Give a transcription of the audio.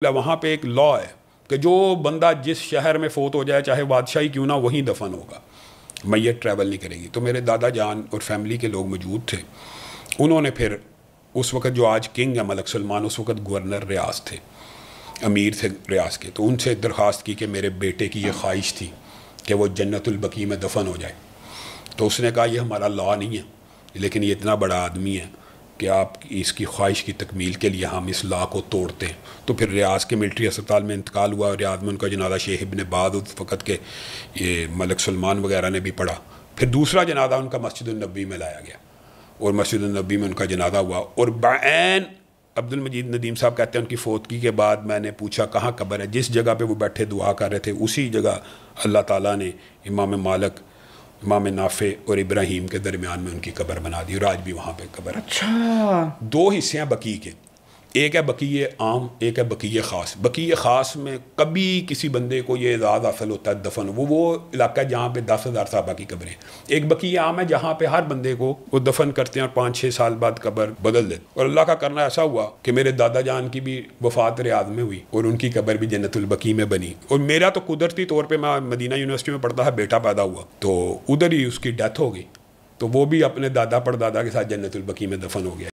वहाँ पे एक लॉ है कि जो बंदा जिस शहर में फ़ौत हो जाए, चाहे बादशाही क्यों ना, वहीं दफन होगा, मैयत ट्रैवल नहीं करेगी। तो मेरे दादा जान और फैमिली के लोग मौजूद थे। उन्होंने फिर उस वक़्त जो आज किंग है मलिक सलमान, उस वक़्त गवर्नर रियाज थे, अमीर थे रियाज के, तो उनसे दरख्वास्त की कि मेरे बेटे की ये ख्वाहिश थी कि वो जन्नतुल बकी में दफन हो जाए। तो उसने कहा ये हमारा लॉ नहीं है, लेकिन ये इतना बड़ा आदमी है कि आप इसकी ख्वाहिश की तकमील के लिए हम इस लॉ को तोड़ते हैं। तो फिर रियाज के मिलिट्री अस्पताल में इंतकाल हुआ और रियाज में उनका जनाजा शेख इब्न बाद उस वक़्त के ये मलिक सलमान वगैरह ने भी पढ़ा। फिर दूसरा जनाजा उनका मस्जिद नबी में लाया गया और मस्जिद नबी में उनका जनाजा हुआ। और बैन अब्दुल मजीद नदीम साहब कहते हैं उनकी फ़ौतगी के बाद मैंने पूछा कहाँ कब्र है, जिस जगह पे वो बैठे दुआ कर रहे थे उसी जगह अल्लाह ताला ने इमाम मालिक, इमाम नाफे और इब्राहीम के दरमियान में उनकी कब्र बना दी और आज भी वहाँ पे कब्र है। अच्छा, दो हिस्से हैं बकी के, एक है बकी आम, एक है बकी ख़ास। बकी ख़ास में कभी किसी बंदे को ये एजाज़ हासिल होता है दफन, वो इलाका है जहाँ पे 10,000 साहबा की कब्रें। एक बकी आम है जहाँ पे हर बंदे को वो दफन करते हैं और 5-6 साल बाद कब्र बदल देते। और अल्लाह का करना ऐसा हुआ कि मेरे दादा जान की भी वफ़ात रियाद में हुई और उनकी कब्र भी जन्नतुल बकी में बनी। और मेरा तो कुदरती तौर पर, मैं मदीना यूनिवर्सिटी में पढ़ता है, बेटा पैदा हुआ तो उधर ही उसकी डेथ हो गई, तो वो भी अपने दादा परदादा के साथ जन्नतुल बकी में दफन हो गया।